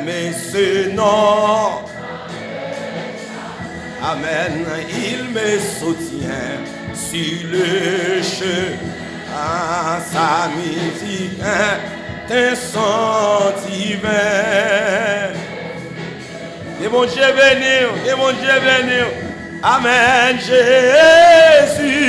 Mais ce nom, Amen, il me soutient sur le chemin, sa musique est son divin. Et mon Dieu béni, et mon Dieu béni, Amen, Jésus.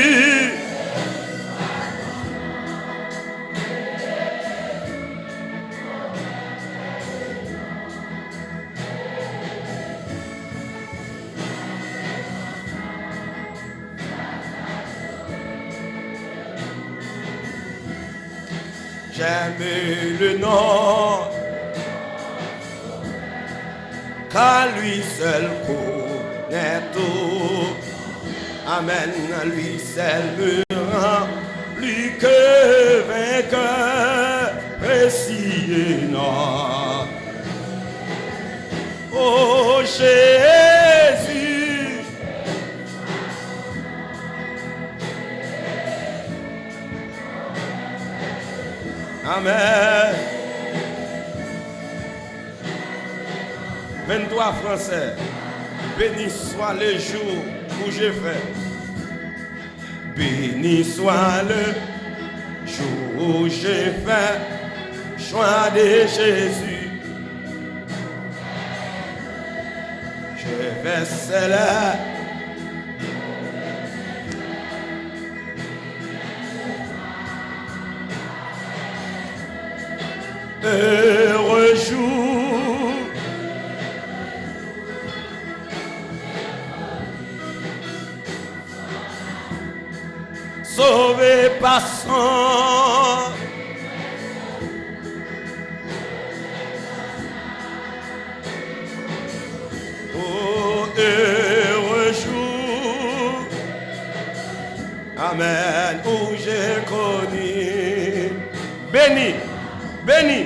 J'aime le nom, car lui seul connaît tout. Amen, lui seul me rend plus que vainqueur, précieux nom. Oh Jésus, Amen. 23 Français. Béni soit le jour où j'ai fait. Béni soit le jour où j'ai fait choix de Jésus. Je vais cela. Heureux jour, sauvé par son. Oh, heureux jour, Amen, où j'ai connu. Béni, béni,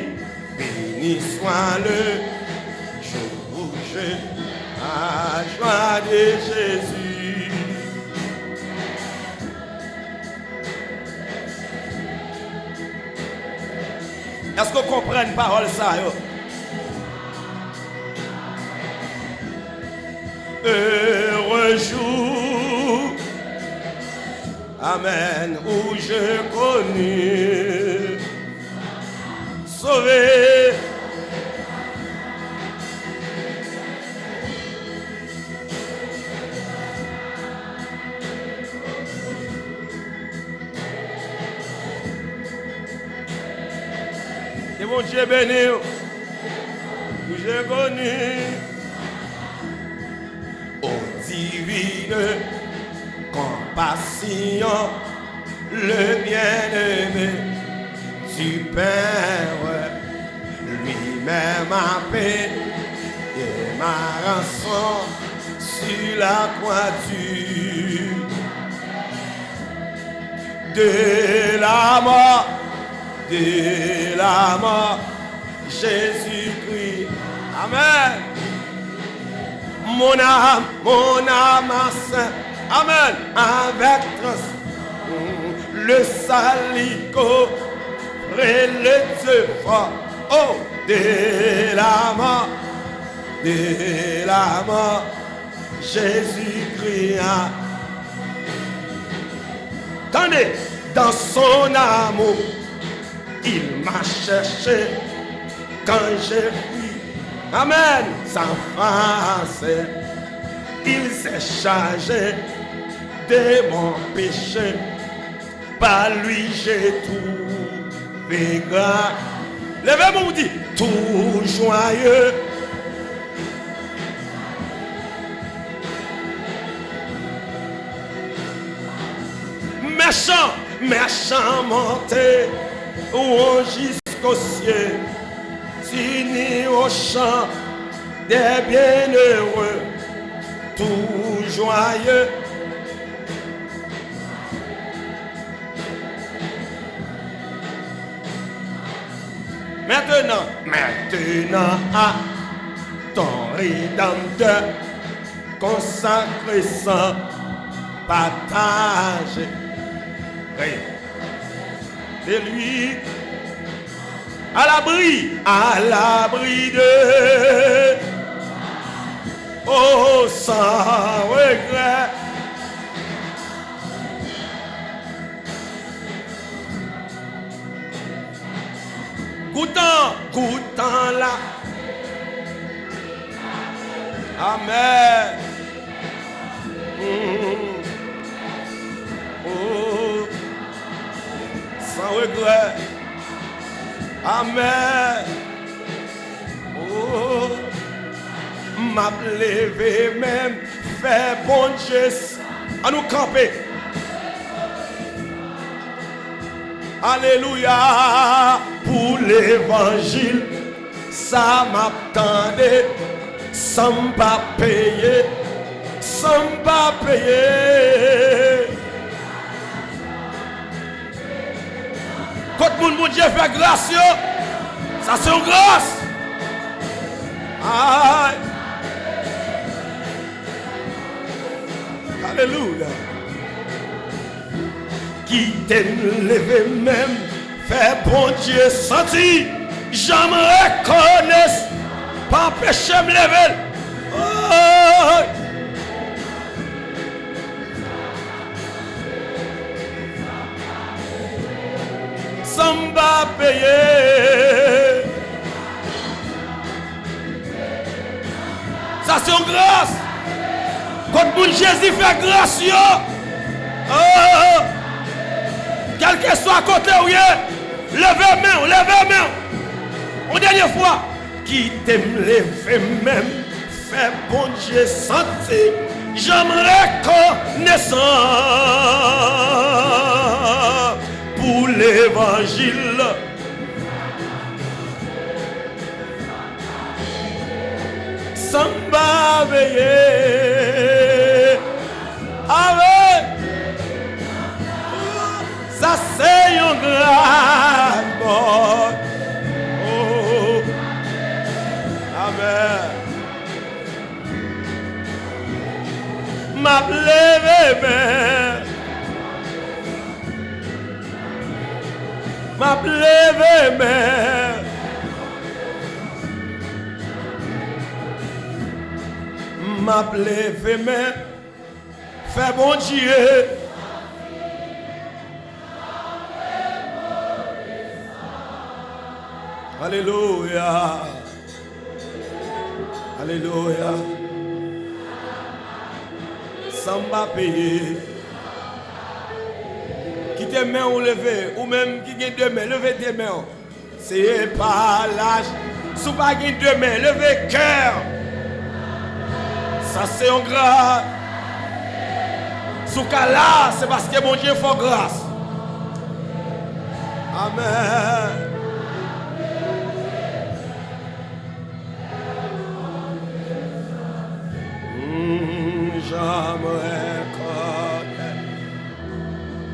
béni soit le jour où j'ai la joie de Jésus. Est-ce qu'on comprend une parole ça? Yo? Heureux jour, Amen, où je connu, sauvé. Que mon Dieu béni, où j'ai connu. Oh divine compassion, le bien-aimé du Père, lui-même a payé ma rançon sur la croix de la mort, Jésus-Christ. Amen. Mon âme a saint. Amen. Avec le salico, près le Dieu fort. Oh, de la mort, Jésus-Christ. Attendez, dans son amour, il m'a cherché quand j'ai fui. Amen, sans face, il s'est chargé de mon péché. Par lui j'ai trouvé grâce. Levez-moi, vous dites, tout joyeux. Méchant monté jusqu'au ciel, unis au chant des bienheureux, tout joyeux. Maintenant à ton Rédempteur, consacré sans partage. De lui, À l'abri de. Oh, sans regret. Goûtant là. Amen. Oh, sans regret. Amen. Oh, m'a levé même, fait bon Dieu. À nous camper. Alléluia. Pour l'évangile, ça m'attendait. Sans pas payer. Sans pas payer. Quand mon Dieu fait grâce, ça c'est une grâce. Aïe. Alléluia. Qui t'aime lever même, fait bon Dieu sentir. J'en me reconnaisse, pas péché me lever. Aïe. Sans pas payer. Ça c'est une grâce. Quand mon Jésus fait grâce, quel que soit à côté où il est, levez main. Une dernière fois, qui t'aime lever même, fait bon Dieu sentir, j'aimerais connaissant pour l'évangile. Sans veiller. Amen. Ça c'est un grâce. Oh. Amen. M'a levé même. M'a levé même. M'a levé même. Fais bon Dieu. Alléluia. Alléluia. Sans m'a payer. Qui tes mains ou lever, ou même qui gagne deux mains, levez tes mains. C'est pas l'âge. Si vous pas gagne deux mains, levez cœur. Ça c'est un grâce. Sous cas là, c'est parce que mon Dieu fait grâce. Amen.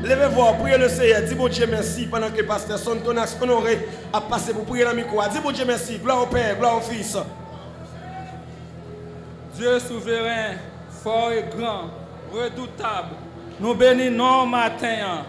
Levez-vous, priez le Seigneur. Dis bon Dieu merci pendant que le pasteur son tonax honoré a passé pour prier dans le micro. Dis bon Dieu merci. Gloire au Père, gloire au Fils. Dieu souverain, fort et grand, redoutable, nous bénissons matin.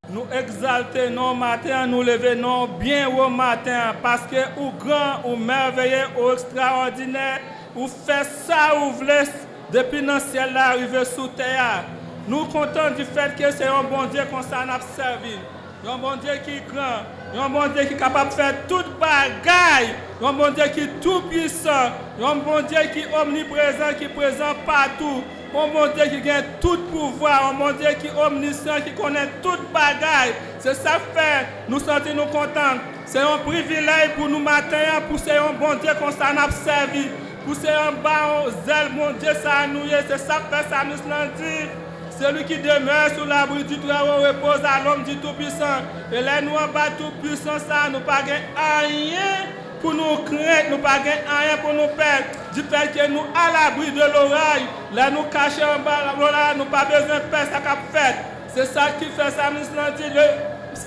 Nous exaltons matin, nous levons bien au matin parce que ou grand, ou merveilleux, ou extraordinaire, ou fait ça, ou voulez depuis dans le ciel arriver sous terre. Nous comptons du fait que c'est un bon Dieu qu'on s'en a servi. Un bon Dieu qui est grand, un bon Dieu qui est capable de faire toute bagaille, un bon Dieu qui est tout puissant, un bon Dieu qui est omniprésent, qui est présent partout, un bon Dieu qui a tout pouvoir, un bon Dieu qui est omniscient, qui connaît toute bagaille. C'est ça fait, nous sentons nous contents. C'est un privilège pour nous matin, pour c'est un bon Dieu qu'on s'en a servi, pour c'est un bon zèle, mon Dieu, ça nous c'est ça fait, ça nous dit. Celui qui demeure sous l'abri du travail repose à l'homme du Tout-Puissant. Et là, nous en bas Tout-Puissant, ça, nous pas rien pour nous craindre, nous pas rien pour nous perdre. Du fait que nous à l'abri de l'orage, là, nous cachons en bas, là, nous pas besoin de faire ça qu'a fait. C'est ça qui fait ça, nous dit, le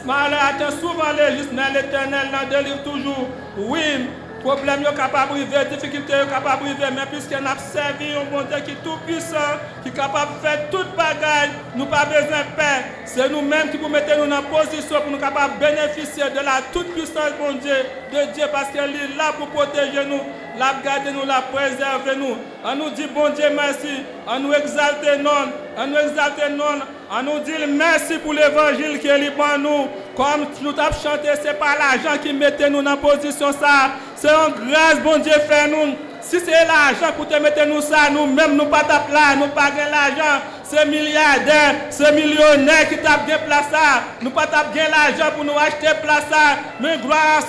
malheur attend souvent les justes, mais l'Éternel n'en délivre toujours. Oui, problème yo capable arriver, difficulté yo capable arriver, mais puisque nous avons servi un bon Dieu qui est tout puissant, qui est capable de faire toute bagaille, nous pas besoin de paix. C'est nous-mêmes qui vous mettez nous dans position pour nous capables de bénéficier de la toute puissance bon Dieu, de Dieu, parce qu'elle est là pour protéger nous, la garder nous, la préserver nous. On nous dit bon Dieu merci, on nous exalte non, on nous exalte non, on nous dit merci pour l'évangile qui est libre en nous. Comme nous avons chanté, ce n'est pas l'argent qui mettait nous dans position ça, c'est en grâce bon Dieu fait nous. Si c'est l'argent pour te mettre nous ça, nous-mêmes nous pas taper là, nous pas gagner l'argent. C'est milliardaire, c'est millionnaire qui tape bien place ça. Nous pas taper bien l'argent pour nous acheter place ça. Mais gloire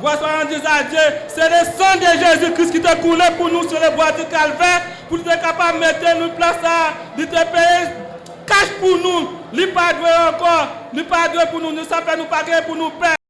à Dieu, c'est le sang de Jésus-Christ qui t'a coulé pour nous sur le bois du calvaire, pour être capable de mettre nous place ça, de te payer cash pour nous. Il pas doué encore, il pas doué pour nous, nous ça fait nous pas pour nous payer.